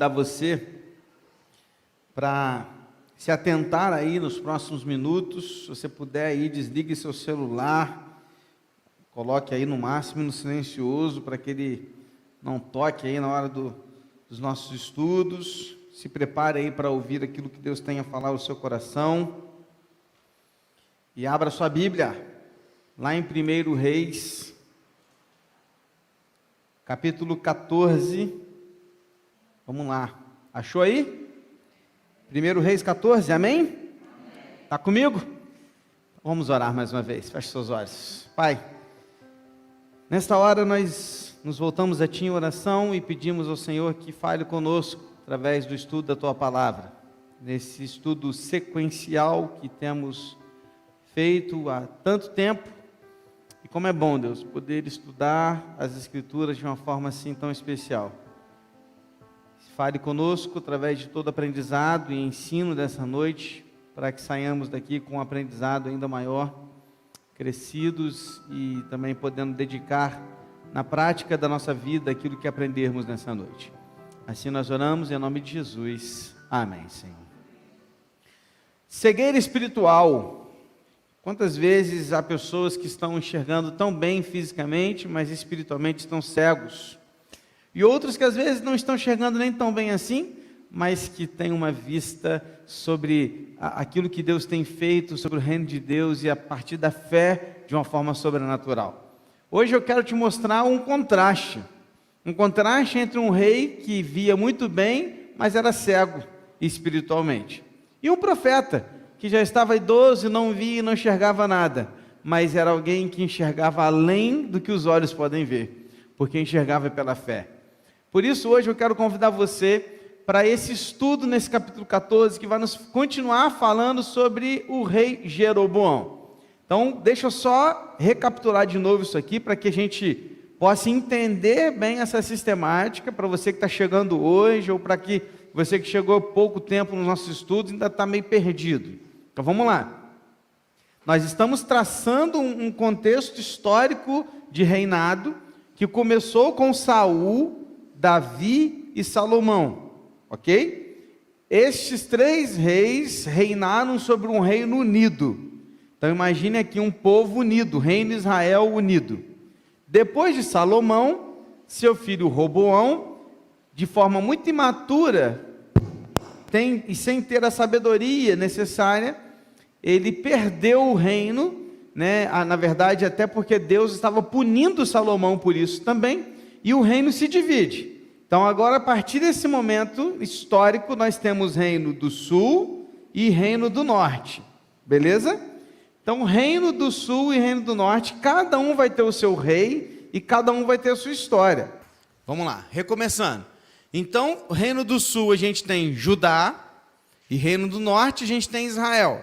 convidar você para se atentar aí nos próximos minutos. Se você puder aí, desligue seu celular, coloque aí no máximo no silencioso, para que ele não toque aí na hora dos nossos estudos. Se prepare aí para ouvir aquilo que Deus tem a falar ao seu coração. E abra sua Bíblia, lá em 1 Reis, capítulo 14, vamos lá, achou aí? 1 Reis 14, amém? Está comigo? Vamos orar mais uma vez, feche seus olhos. Pai, nesta hora nós nos voltamos a Ti em oração e pedimos ao Senhor que fale conosco, através do estudo da Tua Palavra, nesse estudo sequencial que temos feito há tanto tempo. E como é bom, Deus, poder estudar as Escrituras de uma forma assim tão especial. Fale conosco através de todo aprendizado e ensino dessa noite, para que saiamos daqui com um aprendizado ainda maior, crescidos e também podendo dedicar na prática da nossa vida aquilo que aprendermos nessa noite. Assim nós oramos em nome de Jesus. Amém, Senhor. Cegueira espiritual. Quantas vezes há pessoas que estão enxergando tão bem fisicamente, mas espiritualmente estão cegos? E outros que às vezes não estão enxergando nem tão bem assim, mas que têm uma vista sobre aquilo que Deus tem feito, sobre o reino de Deus e a partir da fé de uma forma sobrenatural. Hoje eu quero te mostrar um contraste entre um rei que via muito bem, mas era cego espiritualmente, e um profeta que já estava idoso e não via e não enxergava nada, mas era alguém que enxergava além do que os olhos podem ver, porque enxergava pela fé. Por isso hoje eu quero convidar você para esse estudo nesse capítulo 14, que vai nos continuar falando sobre o rei Jeroboão. Então deixa eu só recapitular de novo isso aqui, para que a gente possa entender bem essa sistemática, para você que está chegando hoje, ou para que você que chegou há pouco tempo nos nossos estudos ainda está meio perdido. Então vamos lá. Nós estamos traçando um contexto histórico de reinado, que começou com Saul, Davi e Salomão, ok? Estes três reis reinaram sobre um reino unido. Então imagine aqui um povo unido, reino Israel unido. Depois de Salomão, seu filho Roboão, de forma muito imatura, e sem ter a sabedoria necessária, ele perdeu o reino, né? Na verdade, até porque Deus estava punindo Salomão por isso também, e o reino se divide. Então agora, a partir desse momento histórico, nós temos reino do sul e reino do norte, beleza? Então reino do sul e reino do norte, cada um vai ter o seu rei, e cada um vai ter a sua história. Vamos lá, recomeçando. Então, o reino do sul a gente tem Judá, e reino do norte a gente tem Israel,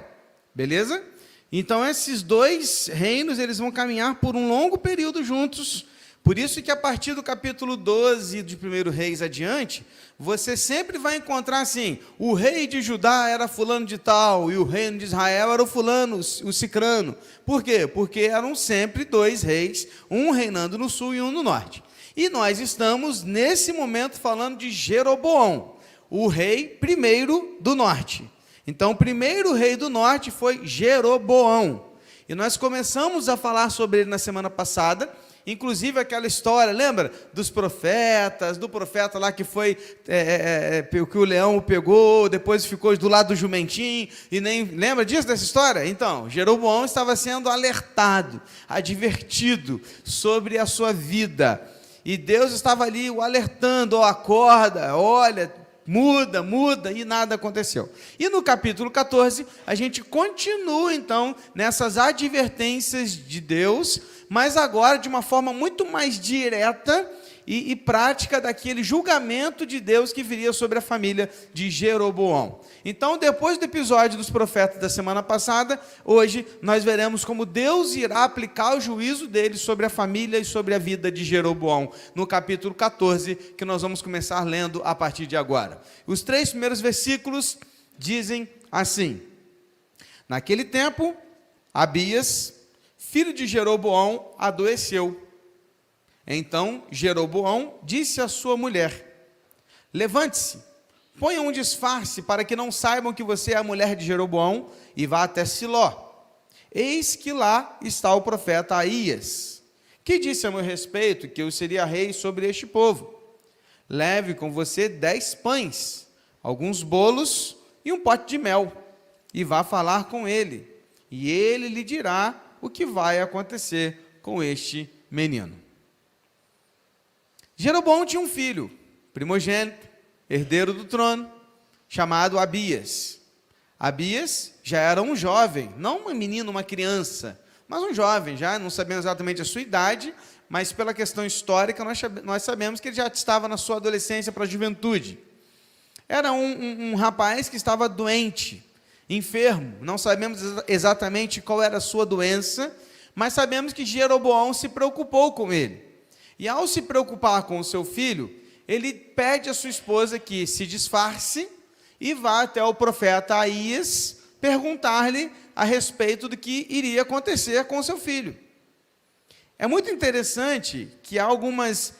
beleza? Então esses dois reinos, eles vão caminhar por um longo período juntos. Por isso que a partir do capítulo 12 de 1 Reis adiante, você sempre vai encontrar assim: o rei de Judá era fulano de tal, e o reino de Israel era o fulano, o cicrano. Por quê? Porque eram sempre dois reis, um reinando no sul e um no norte. E nós estamos, nesse momento, falando de Jeroboão, o rei primeiro do norte. Então, o primeiro rei do norte foi Jeroboão. E nós começamos a falar sobre ele na semana passada, inclusive aquela história, lembra? Dos profetas, do profeta lá que foi, que o leão o pegou, depois ficou do lado do jumentinho, e nem lembra disso, dessa história? Então, Jeroboão estava sendo alertado, advertido sobre a sua vida. E Deus estava ali o alertando: acorda, olha, muda, e nada aconteceu. E no capítulo 14, a gente continua então nessas advertências de Deus, mas agora de uma forma muito mais direta e prática daquele julgamento de Deus que viria sobre a família de Jeroboão. Então, depois do episódio dos profetas da semana passada, hoje nós veremos como Deus irá aplicar o juízo dele sobre a família e sobre a vida de Jeroboão, no capítulo 14, que nós vamos começar lendo a partir de agora. Os 3 primeiros versículos dizem assim: naquele tempo, Abias, filho de Jeroboão, adoeceu. Então Jeroboão disse à sua mulher: levante-se, ponha um disfarce para que não saibam que você é a mulher de Jeroboão e vá até Siló. Eis que lá está o profeta Aías, que disse a meu respeito que eu seria rei sobre este povo. Leve com você 10 pães, alguns bolos e um pote de mel, e vá falar com ele, e ele lhe dirá o que vai acontecer com este menino. Jeroboão tinha um filho, primogênito, herdeiro do trono, chamado Abias. Abias já era um jovem, não um menino, uma criança, mas um jovem, já não sabemos exatamente a sua idade, mas pela questão histórica nós sabemos que ele já estava na sua adolescência para a juventude. Era um rapaz que estava doente, enfermo, não sabemos exatamente qual era a sua doença, mas sabemos que Jeroboão se preocupou com ele. E ao se preocupar com o seu filho, ele pede à sua esposa que se disfarce e vá até o profeta Aías perguntar-lhe a respeito do que iria acontecer com o seu filho. É muito interessante que há algumas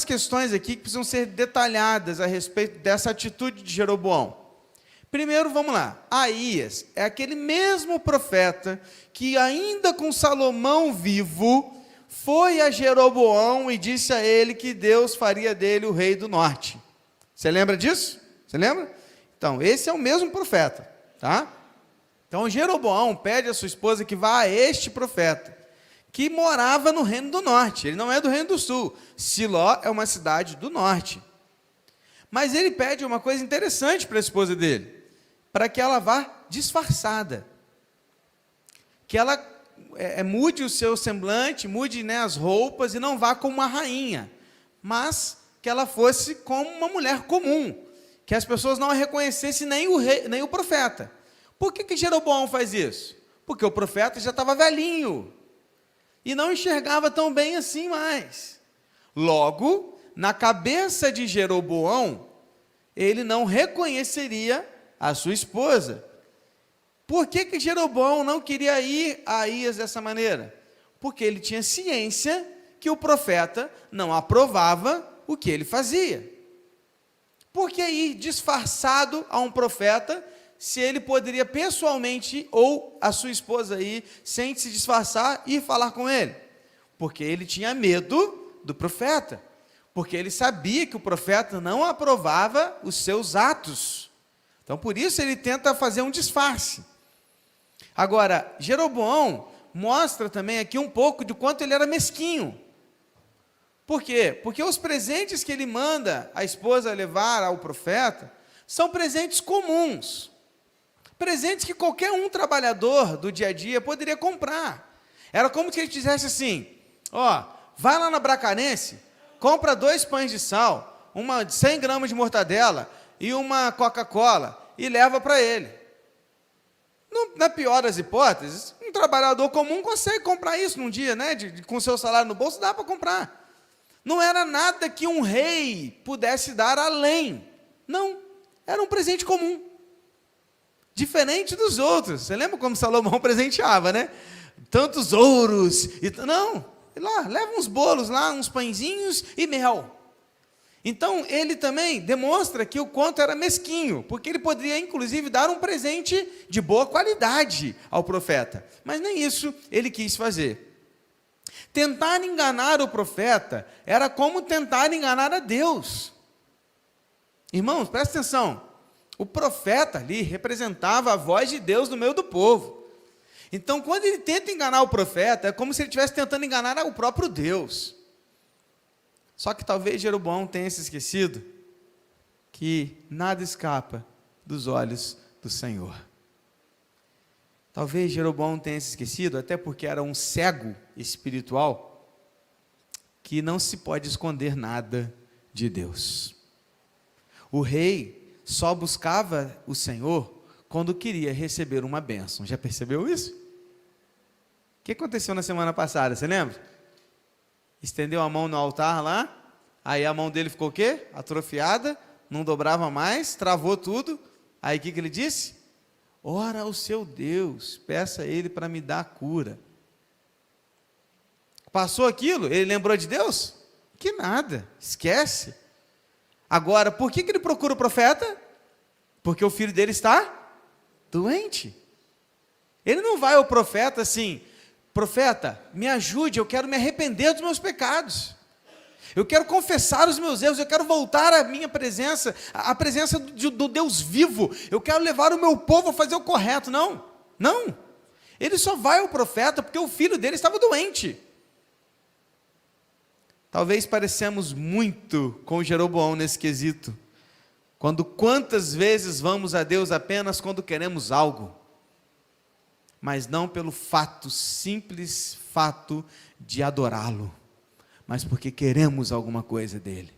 questões aqui que precisam ser detalhadas a respeito dessa atitude de Jeroboão. Primeiro, vamos lá. Aías é aquele mesmo profeta que, ainda com Salomão vivo, foi a Jeroboão e disse a ele que Deus faria dele o rei do norte. Você lembra disso? Você lembra? Então, esse é o mesmo profeta, tá? Então, Jeroboão pede à sua esposa que vá a este profeta, que morava no reino do norte. Ele não é do reino do sul. Siló é uma cidade do norte. Mas ele pede uma coisa interessante para a esposa dele, para que ela vá disfarçada. Que ela mude o seu semblante, mude, né, as roupas e não vá como uma rainha, mas que ela fosse como uma mulher comum, que as pessoas não a reconhecessem nem o rei, nem o profeta. Por que Jeroboão faz isso? Porque o profeta já estava velhinho e não enxergava tão bem assim mais. Logo, na cabeça de Jeroboão, ele não reconheceria a sua esposa. Por que Jeroboão não queria ir a Aías dessa maneira? Porque ele tinha ciência que o profeta não aprovava o que ele fazia. Por que ir disfarçado a um profeta, se ele poderia pessoalmente, ou a sua esposa ir, sem se disfarçar, ir falar com ele? Porque ele tinha medo do profeta, porque ele sabia que o profeta não aprovava os seus atos. Então, por isso, ele tenta fazer um disfarce. Agora, Jeroboão mostra também aqui um pouco de quanto ele era mesquinho. Por quê? Porque os presentes que ele manda a esposa levar ao profeta são presentes comuns. Presentes que qualquer um trabalhador do dia a dia poderia comprar. Era como se ele dissesse assim: ó, vai lá na Bracarense, compra 2 pães de sal, 100 gramas de mortadela e uma Coca-Cola e leva para ele. Na pior das hipóteses, um trabalhador comum consegue comprar isso num dia, né? Com seu salário no bolso, dá para comprar. Não era nada que um rei pudesse dar além. Não, era um presente comum. Diferente dos outros. Você lembra como Salomão presenteava, né? Tantos ouros. Não, lá, leva uns bolos lá, uns pãezinhos e mel. Então, ele também demonstra que o quanto era mesquinho, porque ele poderia, inclusive, dar um presente de boa qualidade ao profeta. Mas nem isso ele quis fazer. Tentar enganar o profeta era como tentar enganar a Deus. Irmãos, presta atenção. O profeta ali representava a voz de Deus no meio do povo. Então, quando ele tenta enganar o profeta, é como se ele estivesse tentando enganar o próprio Deus. Só que talvez Jeroboão tenha se esquecido que nada escapa dos olhos do Senhor. Talvez Jeroboão tenha se esquecido, até porque era um cego espiritual, que não se pode esconder nada de Deus. O rei só buscava o Senhor quando queria receber uma bênção. Já percebeu isso? O que aconteceu na semana passada, você lembra? Estendeu a mão no altar lá, aí a mão dele ficou o quê? Atrofiada, não dobrava mais, travou tudo. Aí o que ele disse? Ora ao seu Deus, peça a Ele para me dar a cura. Passou aquilo, ele lembrou de Deus? Que nada, esquece. Agora, por que ele procura o profeta? Porque o filho dele está doente. Ele não vai ao profeta assim: profeta, me ajude, eu quero me arrepender dos meus pecados. Eu quero confessar os meus erros, eu quero voltar à minha presença, à presença do Deus vivo. Eu quero levar o meu povo a fazer o correto. Não, não. Ele só vai ao profeta porque o filho dele estava doente. Talvez parecemos muito com Jeroboão nesse quesito. Quantas vezes vamos a Deus apenas quando queremos algo, mas não pelo simples fato de adorá-lo, mas porque queremos alguma coisa dele.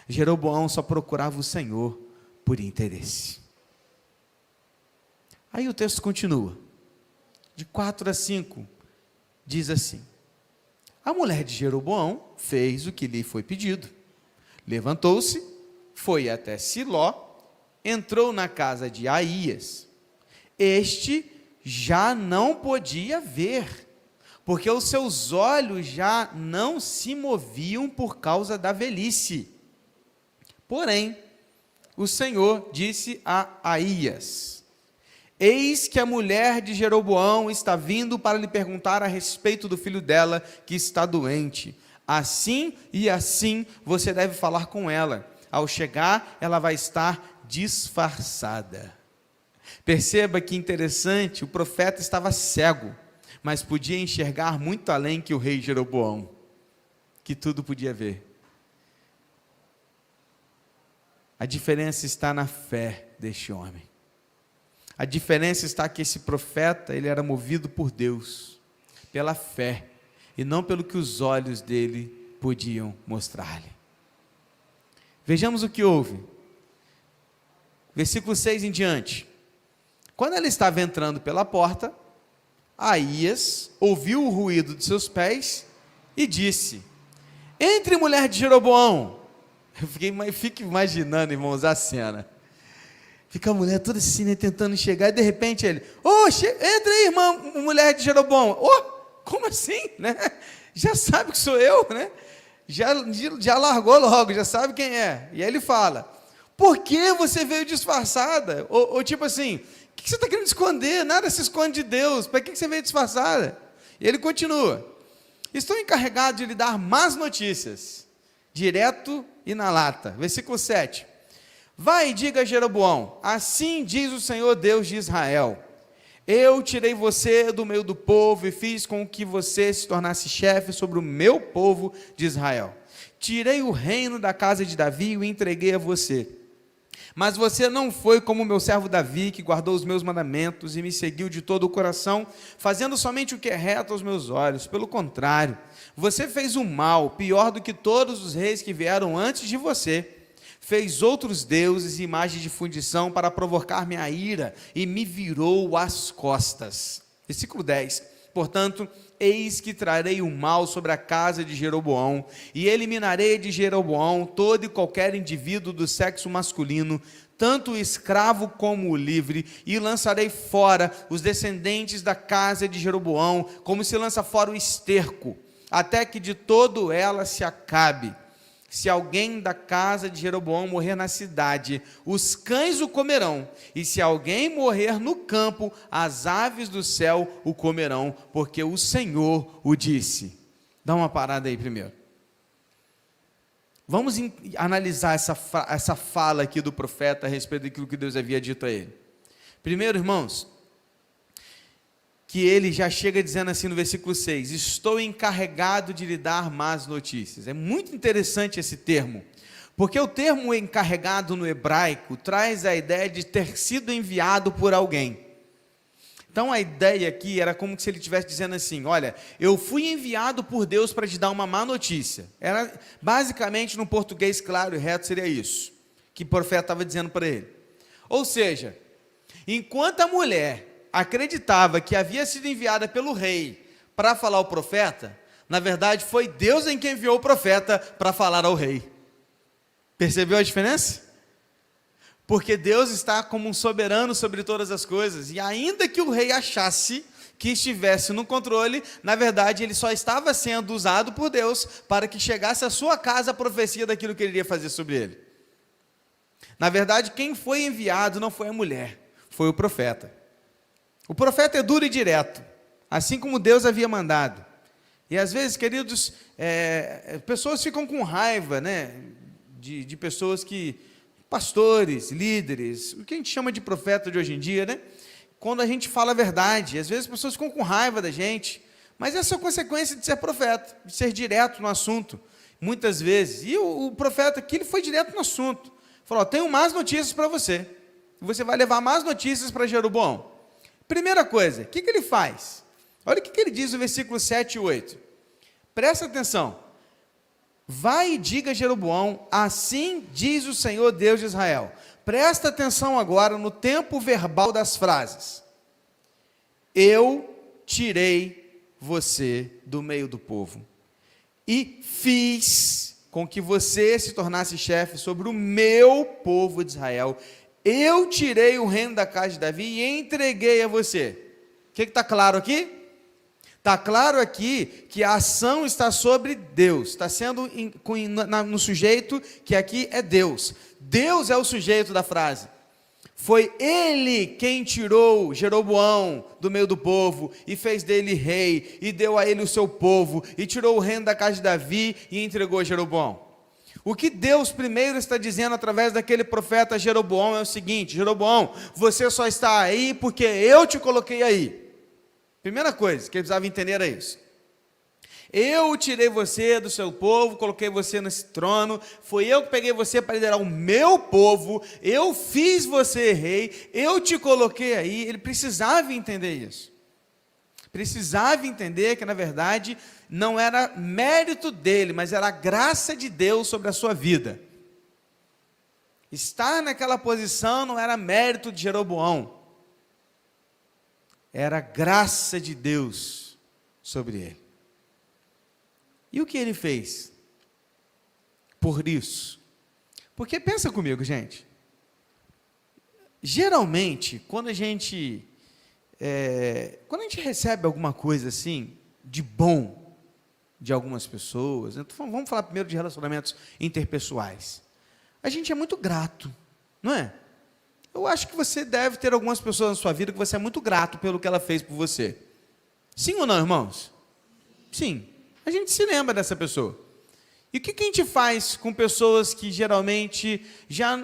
Jeroboão só procurava o Senhor por interesse. Aí o texto continua, de 4 a 5, diz assim: a mulher de Jeroboão fez o que lhe foi pedido, levantou-se, foi até Siló, entrou na casa de Aías. Este já não podia ver, porque os seus olhos já não se moviam por causa da velhice. Porém, o Senhor disse a Aías: eis que a mulher de Jeroboão está vindo para lhe perguntar a respeito do filho dela, que está doente. Assim e assim você deve falar com ela. Ao chegar, ela vai estar disfarçada. Perceba que interessante, o profeta estava cego, mas podia enxergar muito além que o rei Jeroboão, que tudo podia ver. A diferença está na fé deste homem. A diferença está que esse profeta, ele era movido por Deus, pela fé, e não pelo que os olhos dele podiam mostrar-lhe. Vejamos o que houve. Versículo 6 em diante. Quando ela estava entrando pela porta, Aías ouviu o ruído de seus pés e disse: entre, mulher de Jeroboão. Eu fico imaginando, irmãos, a cena. Fica a mulher toda assim, né, tentando chegar, e de repente ele: entra aí, irmã, mulher de Jeroboão. Como assim? Né? Já sabe que sou eu, né? Já largou logo, já sabe quem é. E aí ele fala: por que você veio disfarçada? Ou tipo assim, o que você está querendo esconder? Nada se esconde de Deus, para que você veio disfarçada? E ele continua: estou encarregado de lhe dar más notícias, direto e na lata. Versículo 7. Vai e diga a Jeroboão: assim diz o Senhor Deus de Israel: eu tirei você do meio do povo e fiz com que você se tornasse chefe sobre o meu povo de Israel. Tirei o reino da casa de Davi e o entreguei a você. Mas você não foi como o meu servo Davi, que guardou os meus mandamentos e me seguiu de todo o coração, fazendo somente o que é reto aos meus olhos. Pelo contrário, você fez o mal, pior do que todos os reis que vieram antes de você. Fez outros deuses e imagens de fundição para provocar minha ira e me virou as costas. Versículo 10. Portanto, eis que trarei o mal sobre a casa de Jeroboão e eliminarei de Jeroboão todo e qualquer indivíduo do sexo masculino, tanto o escravo como o livre, e lançarei fora os descendentes da casa de Jeroboão, como se lança fora o esterco, até que de todo ela se acabe. Se alguém da casa de Jeroboão morrer na cidade, os cães o comerão, e se alguém morrer no campo, as aves do céu o comerão, porque o Senhor o disse. Dá uma parada aí primeiro. Vamos analisar essa fala aqui do profeta a respeito daquilo que Deus havia dito a ele. Primeiro, irmãos, que ele já chega dizendo assim no versículo 6, estou encarregado de lhe dar más notícias. É muito interessante esse termo, porque o termo encarregado no hebraico traz a ideia de ter sido enviado por alguém. Então a ideia aqui era como se ele estivesse dizendo assim: olha, eu fui enviado por Deus para te dar uma má notícia. Era basicamente, no português claro e reto, seria isso que o profeta estava dizendo para ele. Ou seja, enquanto a mulher acreditava que havia sido enviada pelo rei para falar ao profeta, na verdade foi Deus em quem enviou o profeta para falar ao rei. Percebeu a diferença? Porque Deus está como um soberano sobre todas as coisas, e ainda que o rei achasse que estivesse no controle, na verdade ele só estava sendo usado por Deus para que chegasse à sua casa a profecia daquilo que ele iria fazer sobre ele. Na verdade, quem foi enviado não foi a mulher, foi o profeta. O profeta é duro e direto, assim como Deus havia mandado. E às vezes, queridos, pessoas ficam com raiva, né, de pessoas que, pastores, líderes, o que a gente chama de profeta de hoje em dia, né? Quando a gente fala a verdade, às vezes as pessoas ficam com raiva da gente, mas essa é a consequência de ser profeta, de ser direto no assunto, muitas vezes. E o profeta aqui, ele foi direto no assunto. Falou, tenho más notícias para você. Você vai levar más notícias para Jeroboão. Primeira coisa, o que ele faz? Olha o que ele diz no versículo 7 e 8. Presta atenção. Vai e diga a Jeroboão, assim diz o Senhor Deus de Israel. Presta atenção agora no tempo verbal das frases. Eu tirei você do meio do povo e fiz com que você se tornasse chefe sobre o meu povo de Israel. Eu tirei o reino da casa de Davi e entreguei a você. O que está claro aqui? Está claro aqui que a ação está sobre Deus, está sendo no sujeito que aqui é Deus. Deus é o sujeito da frase. Foi Ele quem tirou Jeroboão do meio do povo e fez dele rei, e deu a ele o seu povo, e tirou o reino da casa de Davi e entregou a Jeroboão. O que Deus primeiro está dizendo através daquele profeta Jeroboão é o seguinte: Jeroboão, você só está aí porque eu te coloquei aí. Primeira coisa que ele precisava entender era isso. Eu tirei você do seu povo, coloquei você nesse trono, foi eu que peguei você para liderar o meu povo, eu fiz você rei, eu te coloquei aí. Ele precisava entender isso. Precisava entender que, na verdade, não era mérito dele, mas era a graça de Deus sobre a sua vida. Estar naquela posição não era mérito de Jeroboão, era a graça de Deus sobre ele. E o que ele fez por isso? Porque pensa comigo, gente. Geralmente, quando a gente recebe alguma coisa assim, de bom, de algumas pessoas, então vamos falar primeiro de relacionamentos interpessoais. A gente é muito grato, não é? Eu acho que você deve ter algumas pessoas na sua vida que você é muito grato pelo que ela fez por você. Sim ou não, irmãos? Sim. A gente se lembra dessa pessoa. E o que a gente faz com pessoas que geralmente já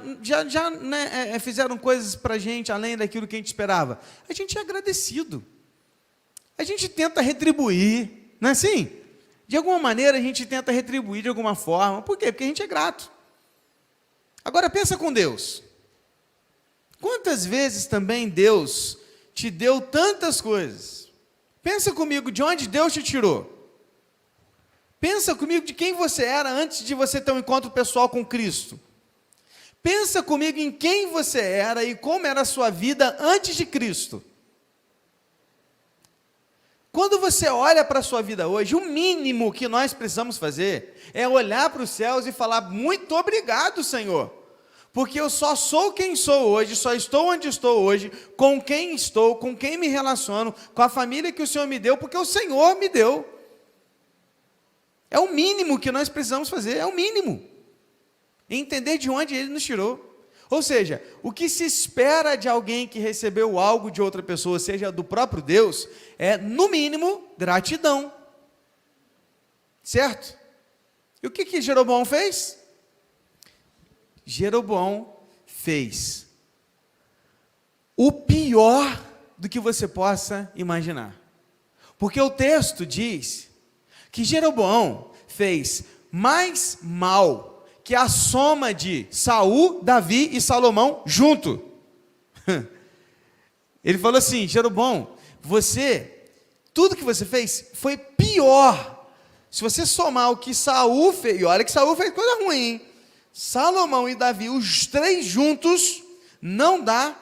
fizeram coisas para a gente além daquilo que a gente esperava? A gente é agradecido. A gente tenta retribuir, não é assim? De alguma maneira a gente tenta retribuir de alguma forma. Por quê? Porque a gente é grato. Agora pensa com Deus. Quantas vezes também Deus te deu tantas coisas? Pensa comigo, de onde Deus te tirou? Pensa comigo de quem você era antes de você ter um encontro pessoal com Cristo. Pensa comigo em quem você era e como era a sua vida antes de Cristo. Quando você olha para a sua vida hoje, o mínimo que nós precisamos fazer é olhar para os céus e falar: muito obrigado, Senhor, porque eu só sou quem sou hoje, só estou onde estou hoje, com quem estou, com quem me relaciono, com a família que o Senhor me deu, porque o Senhor me deu. É o mínimo que nós precisamos fazer, é o mínimo. Entender de onde Ele nos tirou. Ou seja, o que se espera de alguém que recebeu algo de outra pessoa, seja do próprio Deus, é, no mínimo, gratidão. Certo? E o que Jeroboão fez? Jeroboão fez o pior do que você possa imaginar. Porque o texto diz que Jeroboão fez mais mal que a soma de Saul, Davi e Salomão junto. Ele falou assim: Jeroboão, tudo que você fez foi pior. Se você somar o que Saul fez, e olha que Saul fez coisa ruim, hein? Salomão e Davi, os três juntos, não dá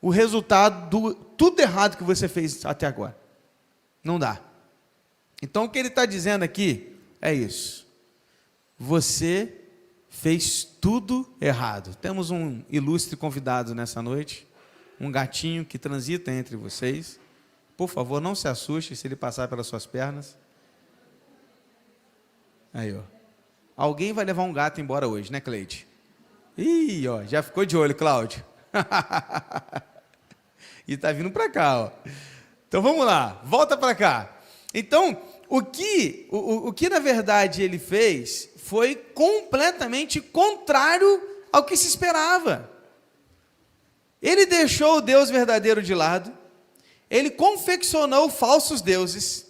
o resultado do tudo errado que você fez até agora. Não dá. Então o que ele está dizendo aqui é isso: você fez tudo errado. Temos um ilustre convidado nessa noite, um gatinho que transita entre vocês. Por favor, não se assuste se ele passar pelas suas pernas. Aí, ó. Alguém vai levar um gato embora hoje, né, Cleide? Ih, ó, já ficou de olho, Cláudio. E está vindo para cá, ó. Então vamos lá, volta para cá. Então, o que na verdade ele fez foi completamente contrário ao que se esperava. Ele deixou o Deus verdadeiro de lado, ele confeccionou falsos deuses,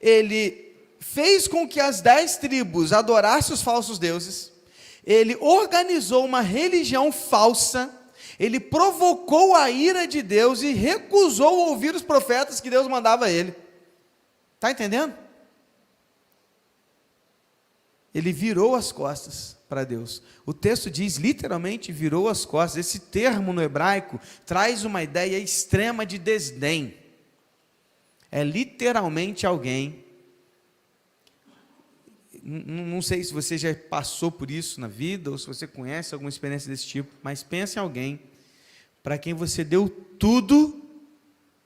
ele fez com que as 10 tribos adorassem os falsos deuses, ele organizou uma religião falsa, ele provocou a ira de Deus e recusou ouvir os profetas que Deus mandava a ele. Está entendendo? Ele virou as costas para Deus. O texto diz literalmente virou as costas. Esse termo no hebraico traz uma ideia extrema de desdém. É literalmente alguém, não sei se você já passou por isso na vida, ou se você conhece alguma experiência desse tipo, mas pense em alguém para quem você deu tudo,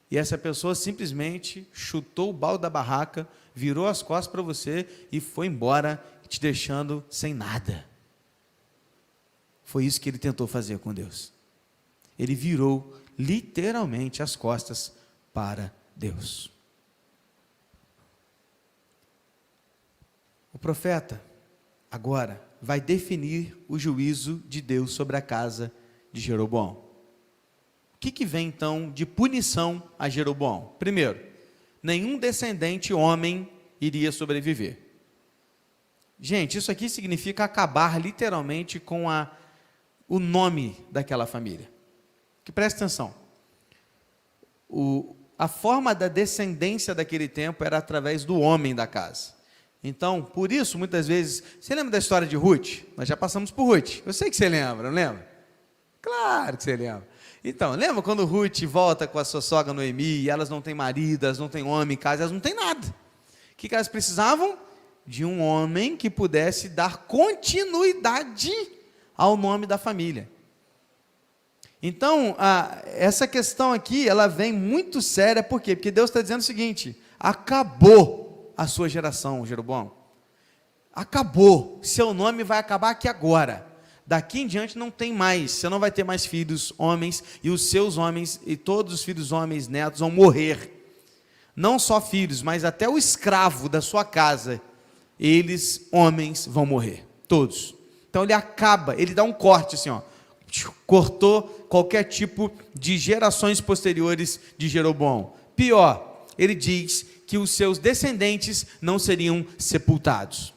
e essa pessoa simplesmente chutou o balde da barraca, virou as costas para você e foi embora, te deixando sem nada. Foi isso que ele tentou fazer com Deus. Ele virou literalmente as costas para Deus. O profeta agora vai definir o juízo de Deus sobre a casa de Jeroboão. O que vem então de punição a Jeroboão? Primeiro, nenhum descendente homem iria sobreviver. Gente, isso aqui significa acabar literalmente com o nome daquela família. Que preste atenção. A forma da descendência daquele tempo era através do homem da casa. Então, por isso, muitas vezes, você lembra da história de Ruth? Nós já passamos por Ruth. Eu sei que você lembra, não lembra? Claro que você lembra. Então, lembra quando Ruth volta com a sua sogra Noemi, e elas não têm marido, elas não têm homem em casa, elas não têm nada. O que elas precisavam? De um homem que pudesse dar continuidade ao nome da família. Então, essa questão aqui, ela vem muito séria, por quê? Porque Deus está dizendo o seguinte: acabou a sua geração, Jeroboão. Acabou, seu nome vai acabar aqui agora. Daqui em diante não tem mais, você não vai ter mais filhos homens, e os seus homens, e todos os filhos homens, netos, vão morrer. Não só filhos, mas até o escravo da sua casa, eles, homens, vão morrer, todos. Então ele acaba, ele dá um corte assim, ó, cortou qualquer tipo de gerações posteriores de Jeroboão. Pior, ele diz que os seus descendentes não seriam sepultados.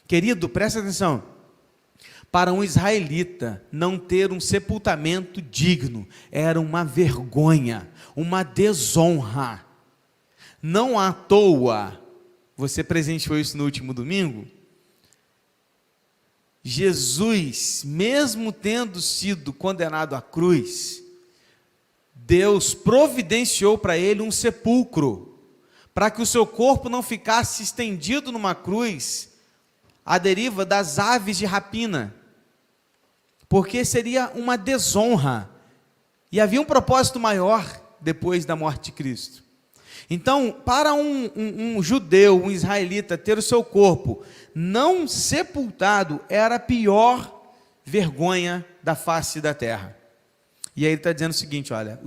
Querido, presta atenção, para um israelita não ter um sepultamento digno, era uma vergonha, uma desonra. Não à toa, você presenciou isso no último domingo, Jesus, mesmo tendo sido condenado à cruz, Deus providenciou para ele um sepulcro, para que o seu corpo não ficasse estendido numa cruz, à deriva das aves de rapina, porque seria uma desonra, e havia um propósito maior depois da morte de Cristo. Então, para um judeu, um israelita, ter o seu corpo não sepultado, era a pior vergonha da face da terra. E aí ele está dizendo o seguinte, olha,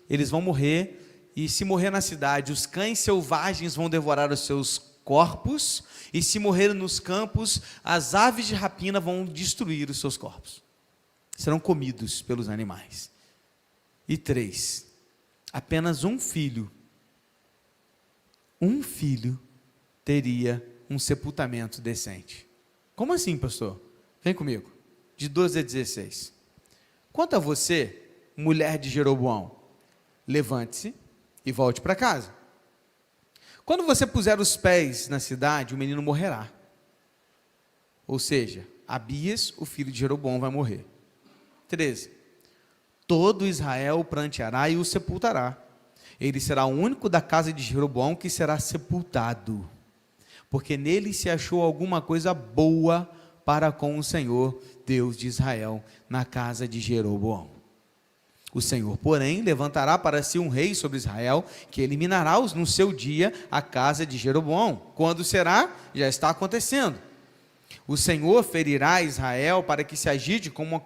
eles vão morrer, e se morrer na cidade, os cães selvagens vão devorar os seus corpos, e se morrer nos campos, as aves de rapina vão destruir os seus corpos. Serão comidos pelos animais. E 3, apenas um filho teria um sepultamento decente. Como assim, pastor? Vem comigo. De 12 a 16. Quanto a você, mulher de Jeroboão, levante-se e volte para casa. Quando você puser os pés na cidade, o menino morrerá. Ou seja, Abias, o filho de Jeroboão, vai morrer. 13. Todo Israel o pranteará e o sepultará. Ele será o único da casa de Jeroboão que será sepultado, porque nele se achou alguma coisa boa para com o Senhor, Deus de Israel, na casa de Jeroboão. O Senhor, porém, levantará para si um rei sobre Israel, que eliminará no seu dia a casa de Jeroboão. Quando será? Já está acontecendo. O Senhor ferirá Israel para que se agite como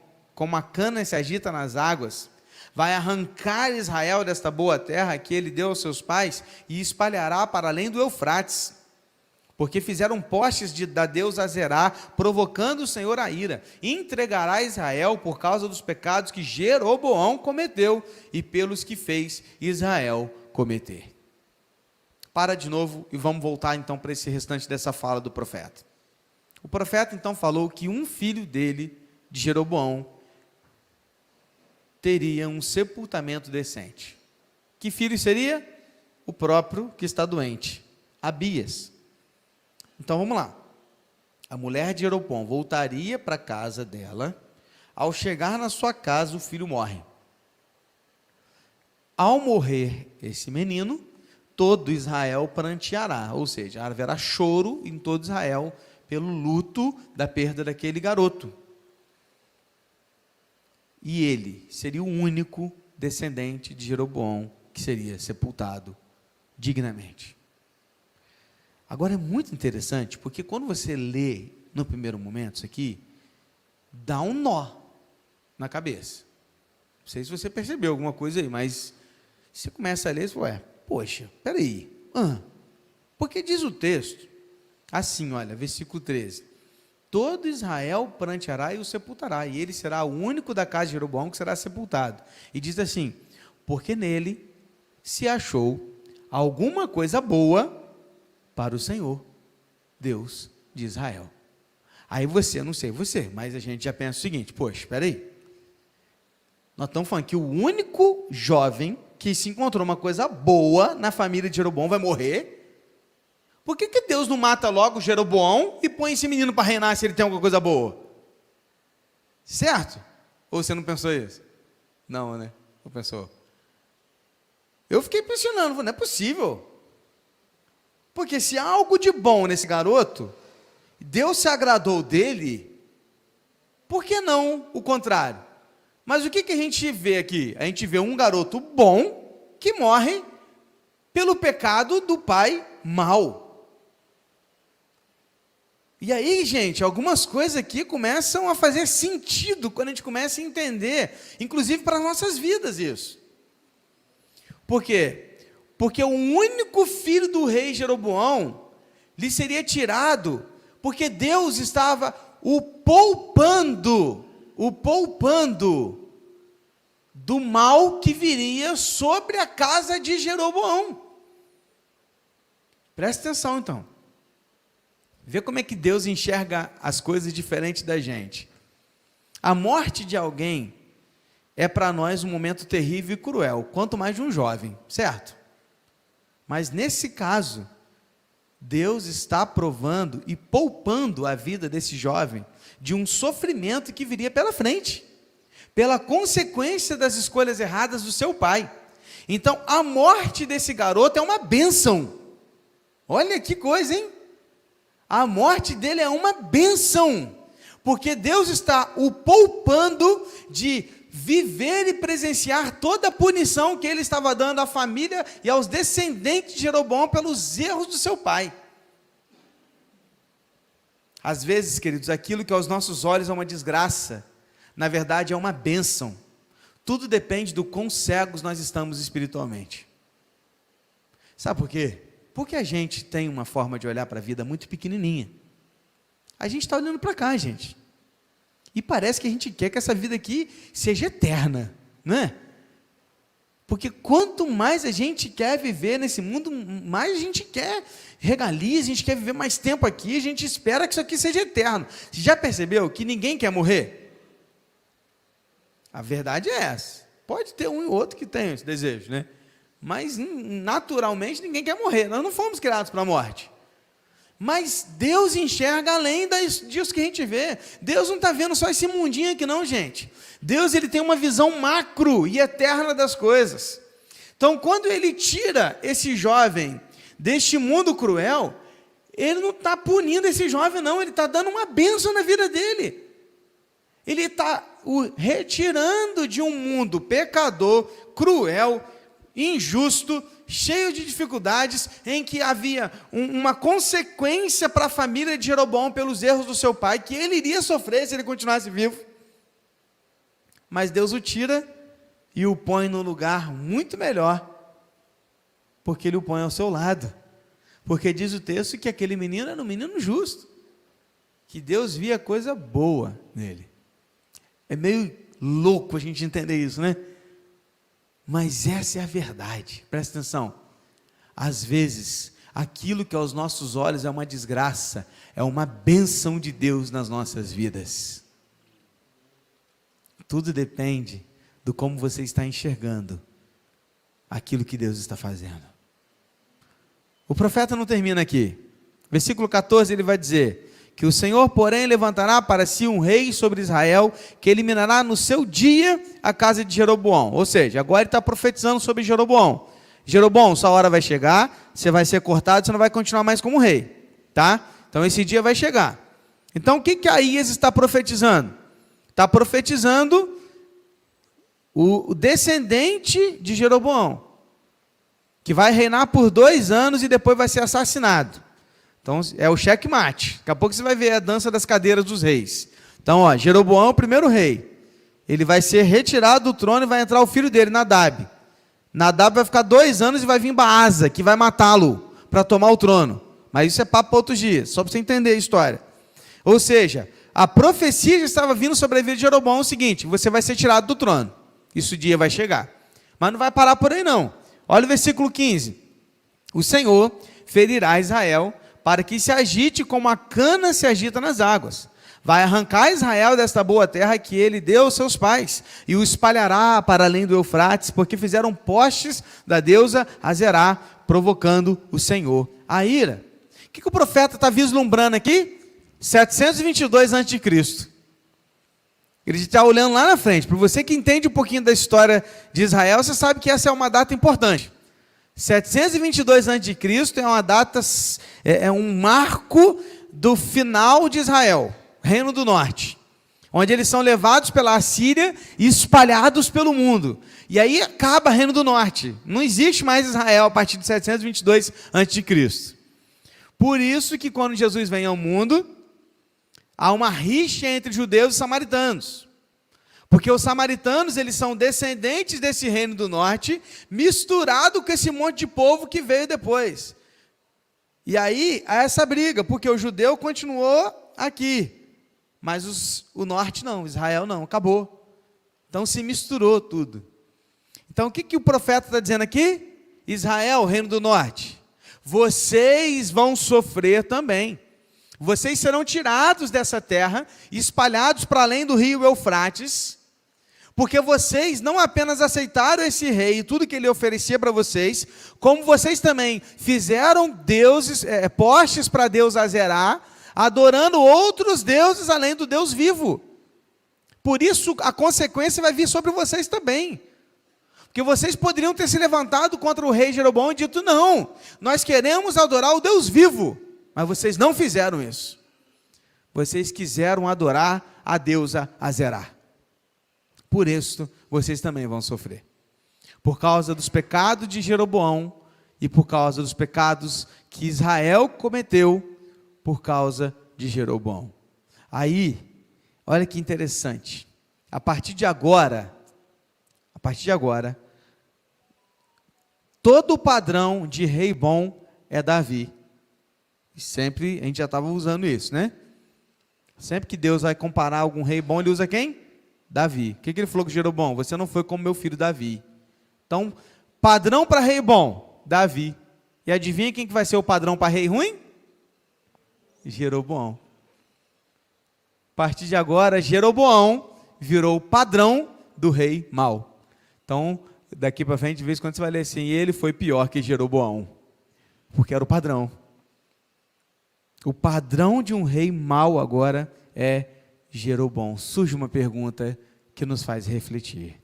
a cana se agita nas águas. Vai arrancar Israel desta boa terra que ele deu aos seus pais e espalhará para além do Eufrates. Porque fizeram postes da deusa Azerá, provocando o Senhor a ira. E entregará Israel por causa dos pecados que Jeroboão cometeu e pelos que fez Israel cometer. Para de novo e vamos voltar então para esse restante dessa fala do profeta. O profeta então falou que um filho dele, de Jeroboão, teria um sepultamento decente. Que filho seria? O próprio que está doente, Abias. Então vamos lá. A mulher de Jeroboão voltaria para a casa dela. Ao chegar na sua casa, o filho morre. Ao morrer esse menino, todo Israel pranteará, ou seja, haverá choro em todo Israel pelo luto da perda daquele garoto. E ele seria o único descendente de Jeroboão que seria sepultado dignamente. Agora é muito interessante, porque quando você lê no primeiro momento isso aqui, dá um nó na cabeça. Não sei se você percebeu alguma coisa aí, mas você começa a ler e fala, poxa, peraí, porque diz o texto, assim, olha, versículo 13, todo Israel pranteará e o sepultará, e ele será o único da casa de Jeroboão que será sepultado. E diz assim, porque nele se achou alguma coisa boa para o Senhor, Deus de Israel. Aí você, não sei você, mas a gente já pensa o seguinte, poxa, espera aí, nós estamos falando que o único jovem que se encontrou uma coisa boa na família de Jeroboão vai morrer. Por que Deus não mata logo Jeroboão e põe esse menino para reinar se ele tem alguma coisa boa? Certo? Ou você não pensou isso? Não, né? Não pensou. Eu fiquei pensando, não é possível. Porque se há algo de bom nesse garoto, Deus se agradou dele, por que não o contrário? Mas o que a gente vê aqui? A gente vê um garoto bom que morre pelo pecado do pai mau. E aí, gente, algumas coisas aqui começam a fazer sentido quando a gente começa a entender, inclusive para as nossas vidas isso. Por quê? Porque o único filho do rei Jeroboão lhe seria tirado, porque Deus estava o poupando do mal que viria sobre a casa de Jeroboão. Presta atenção então. Vê como é que Deus enxerga as coisas diferente da gente. A morte de alguém é para nós um momento terrível e cruel, quanto mais de um jovem, certo? Mas nesse caso, Deus está provando e poupando a vida desse jovem de um sofrimento que viria pela frente, pela consequência das escolhas erradas do seu pai. Então, a morte desse garoto é uma bênção. Olha que coisa, hein? A morte dele é uma bênção, porque Deus está o poupando de viver e presenciar toda a punição que ele estava dando à família e aos descendentes de Jeroboão pelos erros do seu pai. Às vezes, queridos, aquilo que aos nossos olhos é uma desgraça, na verdade é uma bênção. Tudo depende do quão cegos nós estamos espiritualmente. Sabe por quê? Porque a gente tem uma forma de olhar para a vida muito pequenininha. A gente está olhando para cá, gente. E parece que a gente quer que essa vida aqui seja eterna, não é? Porque quanto mais a gente quer viver nesse mundo, mais a gente quer regalias, a gente quer viver mais tempo aqui, a gente espera que isso aqui seja eterno. Você já percebeu que ninguém quer morrer? A verdade é essa. Pode ter um e outro que tem esse desejo, né? Mas naturalmente ninguém quer morrer, nós não fomos criados para a morte. Mas Deus enxerga além disso que a gente vê. Deus não está vendo só esse mundinho aqui não, gente. Deus ele tem uma visão macro e eterna das coisas. Então quando ele tira esse jovem deste mundo cruel, ele não está punindo esse jovem não, ele está dando uma bênção na vida dele. Ele está o retirando de um mundo pecador, cruel, injusto, cheio de dificuldades, em que havia uma consequência para a família de Jeroboão pelos erros do seu pai, que ele iria sofrer se ele continuasse vivo. Mas Deus o tira e o põe num lugar muito melhor, porque ele o põe ao seu lado. Porque diz o texto que aquele menino era um menino justo, que Deus via coisa boa nele. É meio louco a gente entender isso, né? Mas essa é a verdade. Presta atenção. Às vezes, aquilo que aos nossos olhos é uma desgraça, é uma bênção de Deus nas nossas vidas. Tudo depende do como você está enxergando aquilo que Deus está fazendo. O profeta não termina aqui. Versículo 14, ele vai dizer que o Senhor, porém, levantará para si um rei sobre Israel, que eliminará no seu dia a casa de Jeroboão. Ou seja, agora ele está profetizando sobre Jeroboão. Jeroboão, sua hora vai chegar, você vai ser cortado, você não vai continuar mais como rei, tá? Então esse dia vai chegar. Então o que Aías está profetizando? Está profetizando o descendente de Jeroboão, que vai reinar por 2 anos e depois vai ser assassinado. Então é o checkmate. Daqui a pouco você vai ver a dança das cadeiras dos reis. Então, ó, Jeroboão é o primeiro rei. Ele vai ser retirado do trono e vai entrar o filho dele, Nadab. Nadab vai ficar 2 anos e vai vir Baasa, que vai matá-lo para tomar o trono. Mas isso é papo para outros dias, só para você entender a história. Ou seja, a profecia já estava vindo sobre a vida de Jeroboão, o seguinte: você vai ser tirado do trono. Isso dia vai chegar. Mas não vai parar por aí não. Olha o versículo 15. O Senhor ferirá Israel para que se agite como a cana se agita nas águas. Vai arrancar Israel desta boa terra que ele deu aos seus pais, e o espalhará para além do Eufrates, porque fizeram postes da deusa Azerá, provocando o Senhor a ira. O que o profeta está vislumbrando aqui? 722 a.C. Ele está olhando lá na frente. Para você que entende um pouquinho da história de Israel, você sabe que essa é uma data importante. 722 a.C. é uma data, é um marco do final de Israel, Reino do Norte, onde eles são levados pela Assíria e espalhados pelo mundo. E aí acaba o Reino do Norte. Não existe mais Israel a partir de 722 a.C. Por isso que quando Jesus vem ao mundo, há uma rixa entre judeus e samaritanos. Porque os samaritanos, eles são descendentes desse reino do norte, misturado com esse monte de povo que veio depois. E aí, há essa briga, porque o judeu continuou aqui, mas o norte não, Israel não, acabou. Então se misturou tudo. Então o que o profeta está dizendo aqui? Israel, reino do norte, vocês vão sofrer também. Vocês serão tirados dessa terra, espalhados para além do rio Eufrates, porque vocês não apenas aceitaram esse rei e tudo que ele oferecia para vocês, como vocês também fizeram deuses, postes para a deusa Azerá, adorando outros deuses além do Deus vivo. Por isso a consequência vai vir sobre vocês também. Porque vocês poderiam ter se levantado contra o rei Jeroboão e dito: não, nós queremos adorar o Deus vivo. Mas vocês não fizeram isso. Vocês quiseram adorar a deusa Azerá. Por isso, vocês também vão sofrer. Por causa dos pecados de Jeroboão e por causa dos pecados que Israel cometeu por causa de Jeroboão. Aí, olha que interessante. A partir de agora, todo o padrão de rei bom é Davi. Sempre, a gente já estava usando isso, né? Sempre que Deus vai comparar algum rei bom, ele usa quem? Davi. O que ele falou com Jeroboão? Você não foi como meu filho Davi. Então, padrão para rei bom, Davi. E adivinha quem que vai ser o padrão para rei ruim? Jeroboão. A partir de agora, Jeroboão virou o padrão do rei mau. Então, daqui para frente, de vez em quando você vai ler assim: ele foi pior que Jeroboão. Porque era o padrão. O padrão de um rei mau agora é Jeroboão. Surge uma pergunta que nos faz refletir: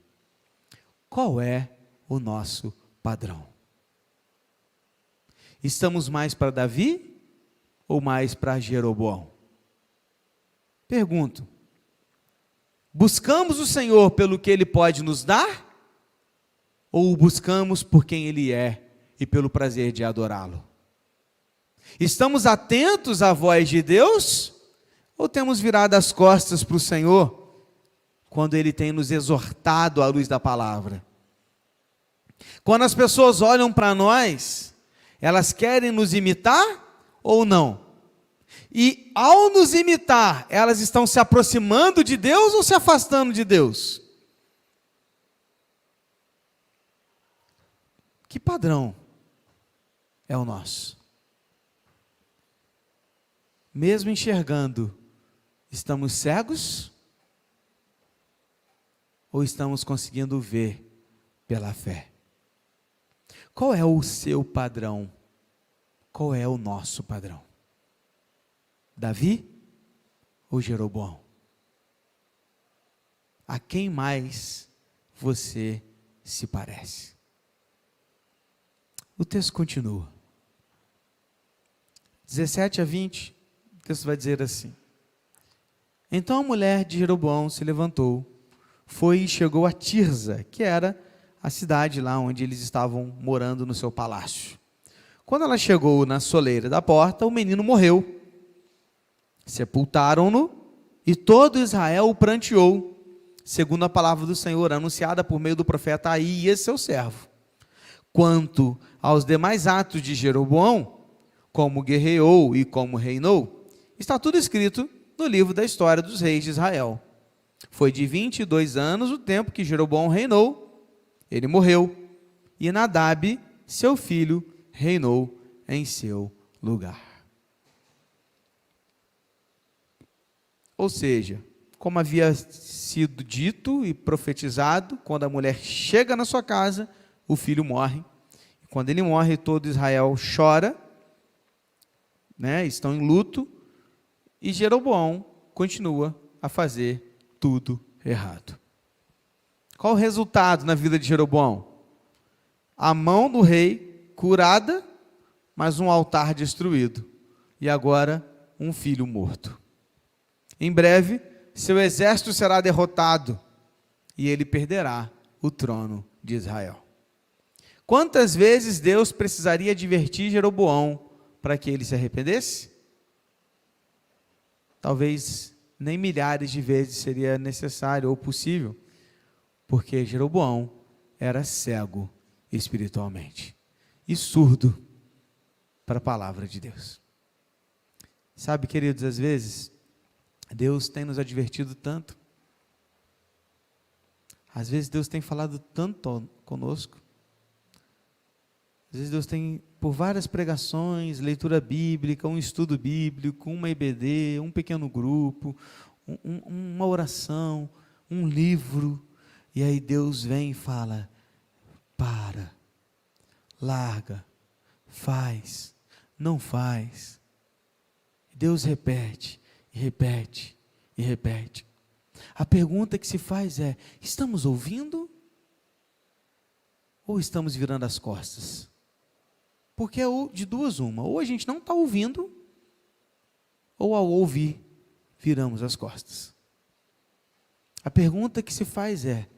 qual é o nosso padrão? Estamos mais para Davi ou mais para Jeroboão? Pergunto: buscamos o Senhor pelo que Ele pode nos dar? Ou o buscamos por quem Ele é e pelo prazer de adorá-lo? Estamos atentos à voz de Deus ou temos virado as costas para o Senhor quando Ele tem nos exortado à luz da palavra? Quando as pessoas olham para nós, elas querem nos imitar ou não? E ao nos imitar, elas estão se aproximando de Deus ou se afastando de Deus? Que padrão é o nosso? Mesmo enxergando, estamos cegos? Ou estamos conseguindo ver pela fé? Qual é o seu padrão? Qual é o nosso padrão? Davi ou Jeroboão? A quem mais você se parece? O texto continua. 17 a 20, o texto vai dizer assim: Então a mulher de Jeroboão se levantou, foi e chegou a Tirza, que era a cidade lá onde eles estavam morando no seu palácio. Quando ela chegou na soleira da porta, o menino morreu. Sepultaram-no e todo Israel o pranteou, segundo a palavra do Senhor, anunciada por meio do profeta Aías, seu servo. Quanto aos demais atos de Jeroboão, como guerreou e como reinou, está tudo escrito no livro da história dos reis de Israel. Foi de 22 anos o tempo que Jeroboão reinou. Ele morreu, e Nadab, seu filho, reinou em seu lugar. Ou seja, como havia sido dito e profetizado, quando a mulher chega na sua casa, o filho morre. Quando ele morre, todo Israel chora, estão em luto, e Jeroboão continua a fazer tudo errado. Qual o resultado na vida de Jeroboão? A mão do rei curada, mas um altar destruído. E agora, um filho morto. Em breve, seu exército será derrotado e ele perderá o trono de Israel. Quantas vezes Deus precisaria advertir Jeroboão para que ele se arrependesse? Talvez nem milhares de vezes seria necessário ou possível, porque Jeroboão era cego espiritualmente e surdo para a palavra de Deus. Sabe, queridos, às vezes Deus tem nos advertido tanto. Às vezes Deus tem falado tanto conosco. Às vezes Deus tem, por várias pregações, leitura bíblica, um estudo bíblico, uma EBD, um pequeno grupo, uma oração, um livro, e aí Deus vem e fala: para, larga, faz, não faz. Deus repete, e repete, e repete. A pergunta que se faz é: estamos ouvindo? Ou estamos virando as costas? Porque é de duas uma: ou a gente não está ouvindo, ou ao ouvir, viramos as costas. A pergunta que se faz é: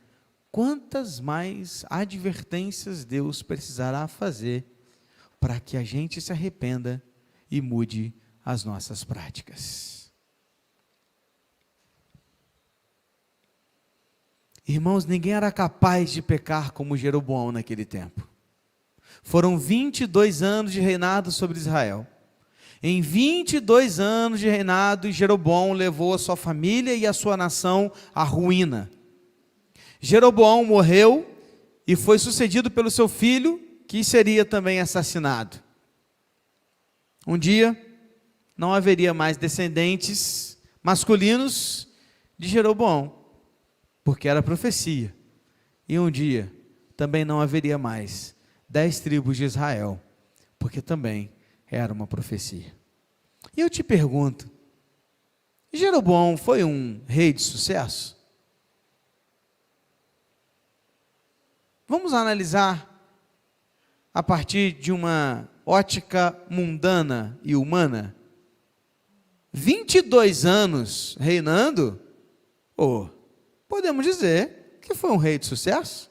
quantas mais advertências Deus precisará fazer para que a gente se arrependa e mude as nossas práticas? Irmãos, ninguém era capaz de pecar como Jeroboão naquele tempo. Foram 22 anos de reinado sobre Israel. Em 22 anos de reinado, Jeroboão levou a sua família e a sua nação à ruína. Jeroboão morreu e foi sucedido pelo seu filho, que seria também assassinado. Um dia, não haveria mais descendentes masculinos de Jeroboão, porque era profecia. E um dia, também não haveria mais 10 tribos de Israel, porque também era uma profecia. E eu te pergunto: Jeroboão foi um rei de sucesso? Vamos analisar a partir de uma ótica mundana e humana. 22 anos reinando, podemos dizer que foi um rei de sucesso.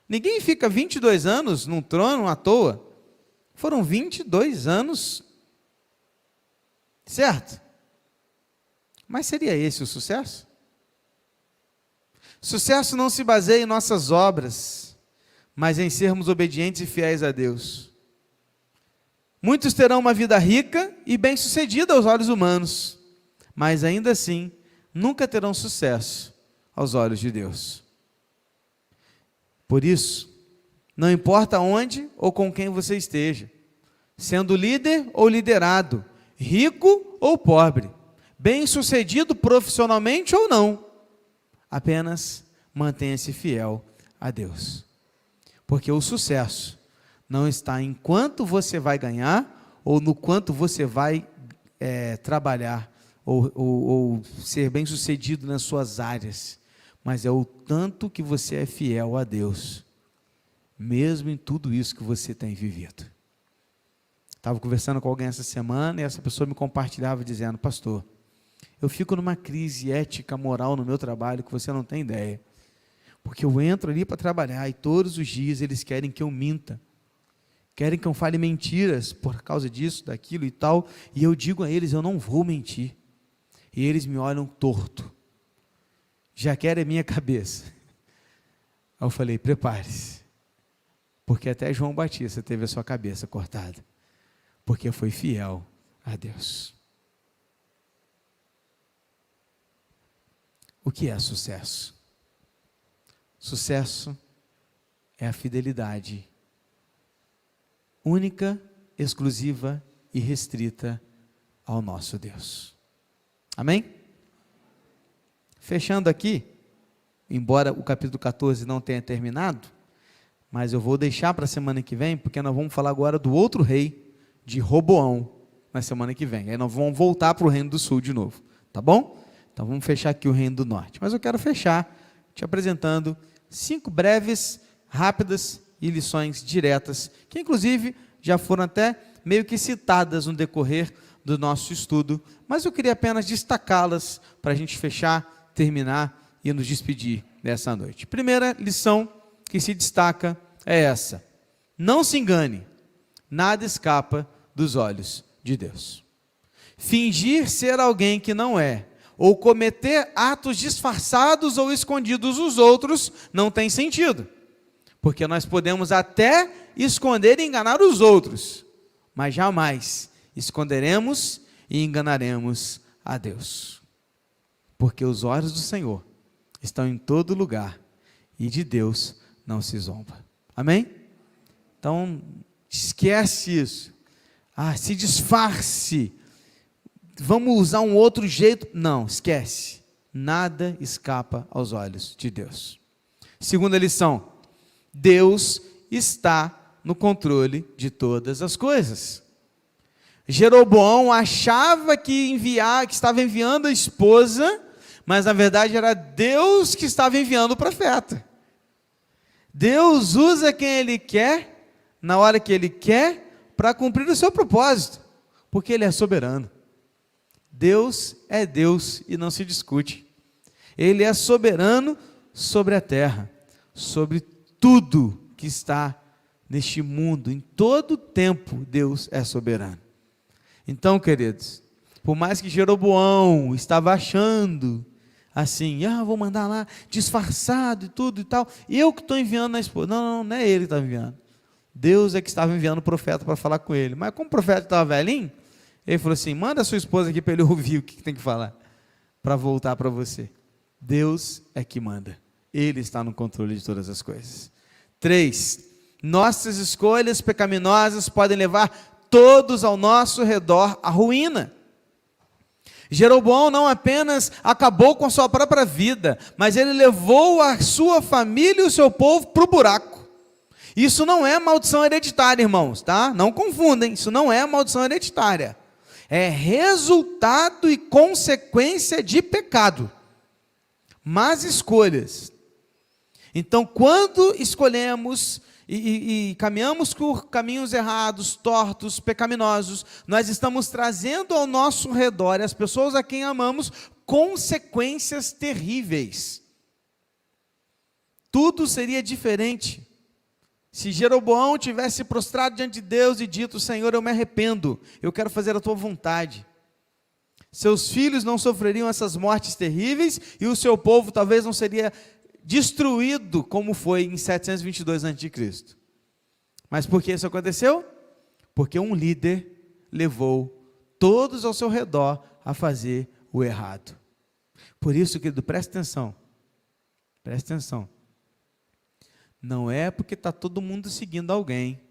Ninguém fica 22 anos num trono à toa. Foram 22 anos, certo? Mas seria esse o sucesso? Sucesso não se baseia em nossas obras, mas em sermos obedientes e fiéis a Deus. Muitos terão uma vida rica e bem-sucedida aos olhos humanos, mas ainda assim, nunca terão sucesso aos olhos de Deus. Por isso, não importa onde ou com quem você esteja, sendo líder ou liderado, rico ou pobre, bem-sucedido profissionalmente ou não, apenas mantenha-se fiel a Deus. Porque o sucesso não está em quanto você vai ganhar ou no quanto você vai trabalhar ou ser bem-sucedido nas suas áreas, mas é o tanto que você é fiel a Deus, mesmo em tudo isso que você tem vivido. Estava conversando com alguém essa semana e essa pessoa me compartilhava dizendo: pastor, eu fico numa crise ética, moral no meu trabalho que você não tem ideia, porque eu entro ali para trabalhar e todos os dias eles querem que eu minta, querem que eu fale mentiras por causa disso, daquilo e tal, e eu digo a eles: eu não vou mentir, e eles me olham torto, já querem a minha cabeça. Aí eu falei: prepare-se, porque até João Batista teve a sua cabeça cortada, porque foi fiel a Deus. O que é sucesso? Sucesso é a fidelidade única, exclusiva e restrita ao nosso Deus. Amém? Fechando aqui, embora o capítulo 14 não tenha terminado, mas eu vou deixar para a semana que vem, porque nós vamos falar agora do outro rei, de Roboão, na semana que vem. Aí nós vamos voltar para o reino do sul de novo, tá bom? Então vamos fechar aqui o reino do norte. Mas eu quero fechar te apresentando 5 breves, rápidas e lições diretas, que inclusive já foram até meio que citadas no decorrer do nosso estudo, mas eu queria apenas destacá-las para a gente fechar, terminar e nos despedir dessa noite. Primeira lição que se destaca é essa: não se engane, nada escapa dos olhos de Deus. Fingir ser alguém que não é, ou cometer atos disfarçados ou escondidos dos outros, não tem sentido, porque nós podemos até esconder e enganar os outros, mas jamais esconderemos e enganaremos a Deus, porque os olhos do Senhor estão em todo lugar, e de Deus não se zomba. Amém? Então, esquece isso. Se disfarce, vamos usar um outro jeito. Não, esquece. Nada escapa aos olhos de Deus. Segunda lição: Deus está no controle de todas as coisas. Jeroboão achava que estava enviando a esposa, mas na verdade era Deus que estava enviando o profeta. Deus usa quem Ele quer, na hora que Ele quer, para cumprir o seu propósito, porque Ele é soberano. Deus é Deus e não se discute. Ele é soberano sobre a terra, sobre tudo que está neste mundo, em todo o tempo Deus é soberano. Então, queridos, por mais que Jeroboão estava achando assim, vou mandar lá disfarçado e tudo e tal, eu que estou enviando a esposa. Não é ele que está enviando. Deus é que estava enviando o profeta para falar com ele. Mas como o profeta estava velhinho, ele falou assim: manda a sua esposa aqui para ele ouvir o que tem que falar, para voltar para você. Deus é que manda. Ele está no controle de todas as coisas. 3, nossas escolhas pecaminosas podem levar todos ao nosso redor à ruína. Jeroboão não apenas acabou com a sua própria vida, mas ele levou a sua família e o seu povo para o buraco. Isso não é maldição hereditária, irmãos, tá? Não confundem, isso não é maldição hereditária. É resultado e consequência de pecado. Más escolhas. Então, quando escolhemos e caminhamos por caminhos errados, tortos, pecaminosos, nós estamos trazendo ao nosso redor, as pessoas a quem amamos, consequências terríveis. Tudo seria diferente Se Jeroboão tivesse prostrado diante de Deus e dito: Senhor, eu me arrependo, eu quero fazer a tua vontade, seus filhos não sofreriam essas mortes terríveis e o seu povo talvez não seria destruído como foi em 722 a.C. Mas por que isso aconteceu? Porque um líder levou todos ao seu redor a fazer o errado. Por isso, querido, preste atenção. Preste atenção. Não é porque está todo mundo seguindo alguém,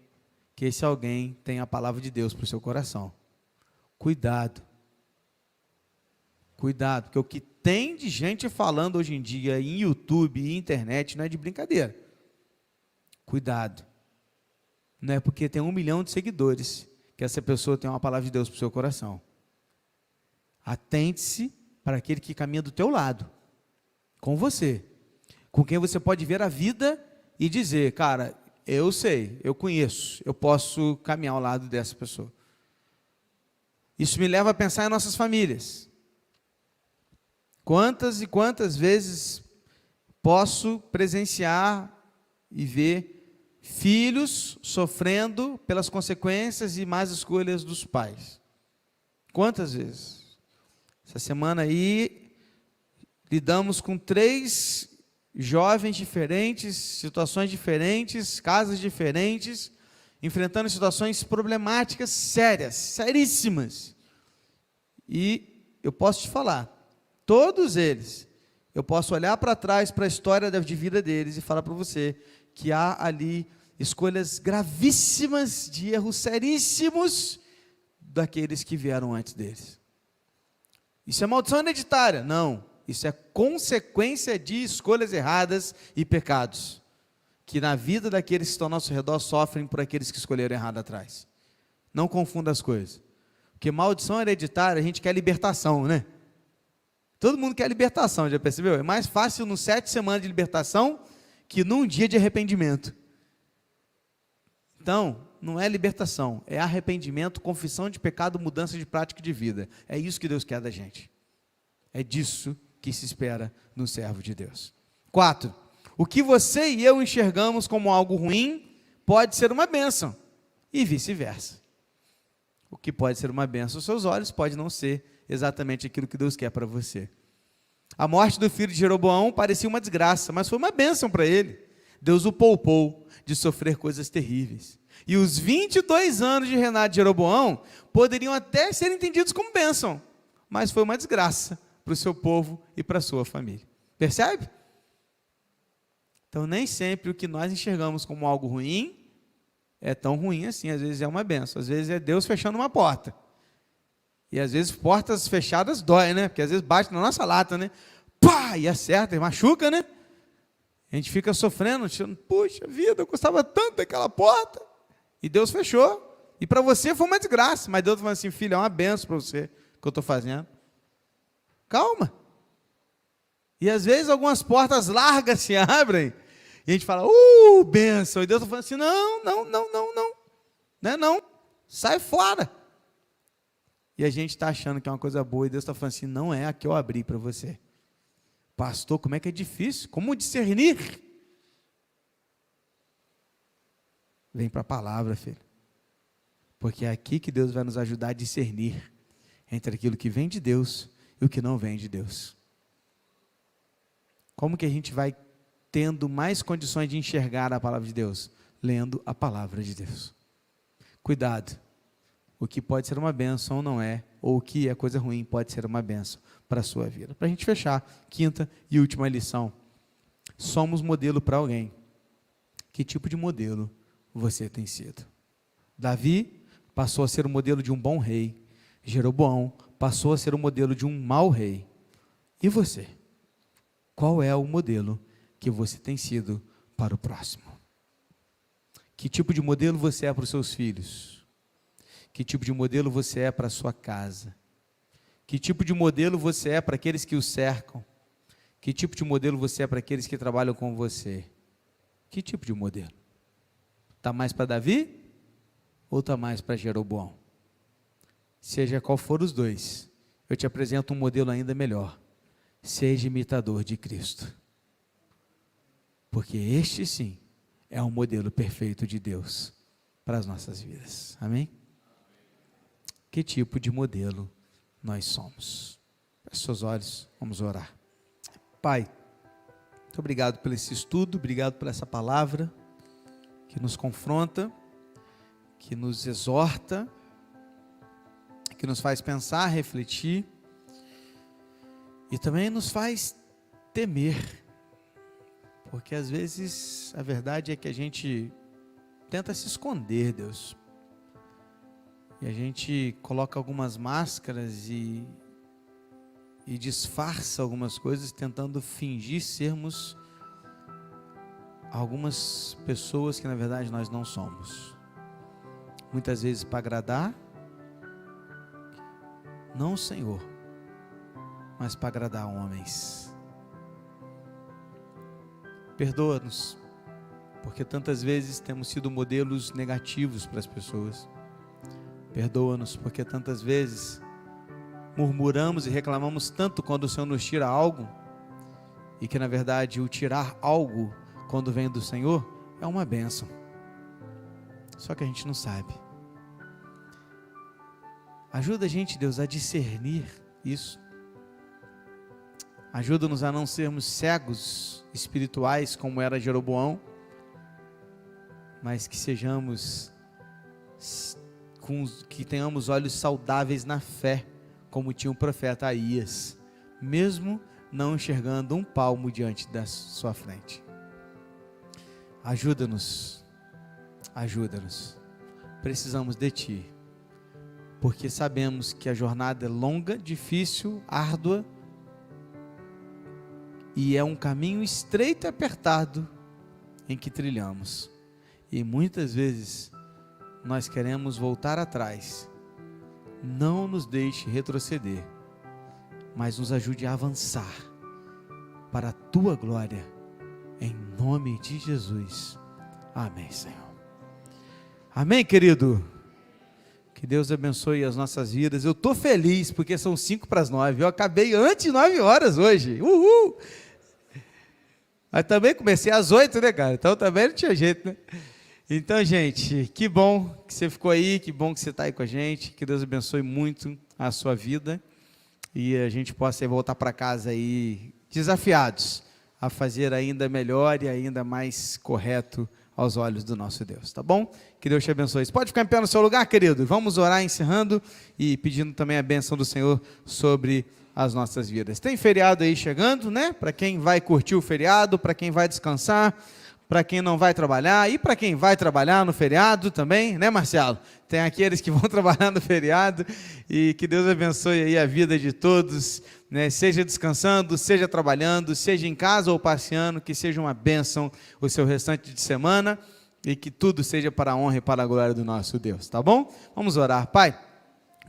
que esse alguém tem a palavra de Deus para o seu coração. Cuidado. Cuidado, porque o que tem de gente falando hoje em dia em YouTube e internet não é de brincadeira. Cuidado. Não é porque tem 1 milhão de seguidores que essa pessoa tem uma palavra de Deus para o seu coração. Atente-se para aquele que caminha do teu lado, com você, com quem você pode ver a vida e dizer: cara, eu sei, eu conheço, eu posso caminhar ao lado dessa pessoa. Isso me leva a pensar em nossas famílias. Quantas e quantas vezes posso presenciar e ver filhos sofrendo pelas consequências e más escolhas dos pais? Quantas vezes? Essa semana aí, lidamos com 3 jovens diferentes, situações diferentes, casas diferentes, enfrentando situações problemáticas sérias, seríssimas. E eu posso te falar, todos eles, eu posso olhar para trás, para a história de vida deles e falar para você que há ali escolhas gravíssimas de erros seríssimos daqueles que vieram antes deles. Isso é maldição hereditária? Não. Isso é consequência de escolhas erradas e pecados, que na vida daqueles que estão ao nosso redor sofrem por aqueles que escolheram errado atrás. Não confunda as coisas. Porque maldição hereditária, a gente quer libertação, né? Todo mundo quer libertação, já percebeu? É mais fácil no 7 semanas de libertação que num dia de arrependimento. Então, não é libertação, é arrependimento, confissão de pecado, mudança de prática de vida. É isso que Deus quer da gente. É disso que se espera no servo de Deus. 4. O que você e eu enxergamos como algo ruim pode ser uma bênção e vice-versa. O que pode ser uma bênção aos seus olhos pode não ser exatamente aquilo que Deus quer para você. A morte do filho de Jeroboão parecia uma desgraça, mas foi uma bênção para ele. Deus o poupou de sofrer coisas terríveis. E os 22 anos de reinado de Jeroboão poderiam até ser entendidos como bênção, mas foi uma desgraça para o seu povo e para a sua família. Percebe? Então, nem sempre o que nós enxergamos como algo ruim é tão ruim assim. Às vezes é uma bênção, às vezes é Deus fechando uma porta. E às vezes portas fechadas dói, né? Porque às vezes bate na nossa lata, né? Pá! E acerta, e machuca, né? A gente fica sofrendo, achando: puxa vida, eu gostava tanto daquela porta. E Deus fechou. E para você foi uma desgraça. Mas Deus falou assim: filho, é uma benção para você que eu estou fazendo. Calma. E às vezes algumas portas largas se abrem. E a gente fala: bênção. E Deus está falando assim: não. Não é não. Sai fora. E a gente está achando que é uma coisa boa, e Deus está falando assim: não é a que eu abri para você. Pastor, como é que é difícil? Como discernir? Vem para a palavra, filho. Porque é aqui que Deus vai nos ajudar a discernir entre aquilo que vem de Deus e o que não vem de Deus. Como que a gente vai tendo mais condições de enxergar a palavra de Deus? Lendo a palavra de Deus. Cuidado. O que pode ser uma bênção ou não é, ou o que é coisa ruim pode ser uma bênção para a sua vida. Para a gente fechar, 5ª e última lição. Somos modelo para alguém. Que tipo de modelo você tem sido? Davi passou a ser o modelo de um bom rei. Jeroboão passou a ser o modelo de um mau rei. E você? Qual é o modelo que você tem sido para o próximo? Que tipo de modelo você é para os seus filhos? Que tipo de modelo você é para a sua casa? Que tipo de modelo você é para aqueles que o cercam? Que tipo de modelo você é para aqueles que trabalham com você? Que tipo de modelo? Está mais para Davi ou está mais para Jeroboão? Seja qual for os dois, eu te apresento um modelo ainda melhor. Seja imitador de Cristo. Porque este sim é um modelo perfeito de Deus para as nossas vidas. Amém? Que tipo de modelo nós somos? Feche seus olhos, vamos orar. Pai, muito obrigado por esse estudo, obrigado por essa palavra que nos confronta, que nos exorta, que nos faz pensar, refletir e também nos faz temer, porque às vezes a verdade é que a gente tenta se esconder, Deus, e a gente coloca algumas máscaras e disfarça algumas coisas, tentando fingir sermos algumas pessoas que na verdade nós não somos, muitas vezes para agradar, não o Senhor, mas para agradar homens. Perdoa-nos, porque tantas vezes temos sido modelos negativos para as pessoas. Perdoa-nos, porque tantas vezes murmuramos e reclamamos tanto quando o Senhor nos tira algo, e que na verdade o tirar algo, quando vem do Senhor, é uma bênção. Só que a gente não sabe. Ajuda a gente, Deus, a discernir isso. Ajuda-nos a não sermos cegos espirituais como era Jeroboão, mas que sejamos, que tenhamos olhos saudáveis na fé, como tinha o profeta Aías, mesmo não enxergando um palmo diante da sua frente. Ajuda-nos, ajuda-nos. Precisamos de Ti, porque sabemos que a jornada é longa, difícil, árdua, e é um caminho estreito e apertado em que trilhamos, e muitas vezes nós queremos voltar atrás. Não nos deixe retroceder, mas nos ajude a avançar para a Tua glória, em nome de Jesus. Amém, Senhor. Amém, querido? Que Deus abençoe as nossas vidas. Eu estou feliz porque são 8:55. Eu acabei antes de 9 horas hoje. Uhul! Mas também comecei às 8, né, cara? Então também não tinha jeito, né? Então, gente, que bom que você ficou aí, que bom que você está aí com a gente. Que Deus abençoe muito a sua vida e a gente possa voltar para casa aí desafiados a fazer ainda melhor e ainda mais correto aos olhos do nosso Deus, tá bom? Que Deus te abençoe. Você pode ficar em pé no seu lugar, querido? Vamos orar encerrando e pedindo também a bênção do Senhor sobre as nossas vidas. Tem feriado aí chegando, né? Para quem vai curtir o feriado, para quem vai descansar, para quem não vai trabalhar e para quem vai trabalhar no feriado também, né, Marcelo? Tem aqueles que vão trabalhar no feriado e que Deus abençoe aí a vida de todos, né? Seja descansando, seja trabalhando, seja em casa ou passeando, que seja uma bênção o seu restante de semana e que tudo seja para a honra e para a glória do nosso Deus, tá bom? Vamos orar. Pai,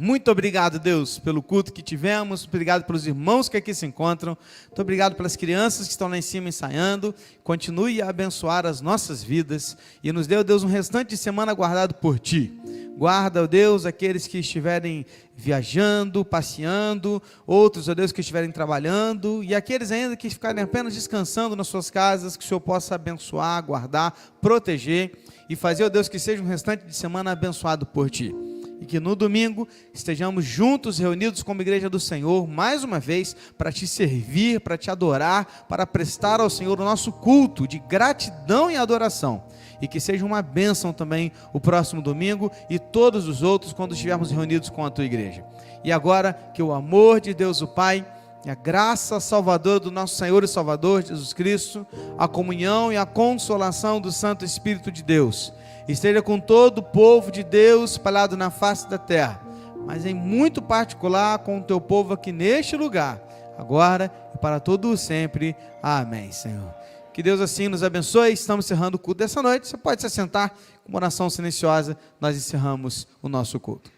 muito obrigado, Deus, pelo culto que tivemos, obrigado pelos irmãos que aqui se encontram, muito obrigado pelas crianças que estão lá em cima ensaiando. Continue a abençoar as nossas vidas e nos dê, ó Deus, um restante de semana guardado por Ti. Guarda, ó Deus, aqueles que estiverem viajando, passeando, outros, ó Deus, que estiverem trabalhando, e aqueles ainda que ficarem apenas descansando nas suas casas, que o Senhor possa abençoar, guardar, proteger e fazer, ó Deus, que seja um restante de semana abençoado por Ti. E que no domingo estejamos juntos, reunidos como igreja do Senhor, mais uma vez, para Te servir, para Te adorar, para prestar ao Senhor o nosso culto de gratidão e adoração. E que seja uma bênção também o próximo domingo e todos os outros quando estivermos reunidos com a Tua igreja. E agora que o amor de Deus o Pai, e a graça salvadora do nosso Senhor e Salvador Jesus Cristo, a comunhão e a consolação do Santo Espírito de Deus, esteja com todo o povo de Deus espalhado na face da terra, mas em muito particular com o Teu povo aqui neste lugar, agora e para todo o sempre. Amém, Senhor. Que Deus assim nos abençoe. Estamos encerrando o culto dessa noite. Você pode se assentar com uma oração silenciosa. Nós encerramos o nosso culto.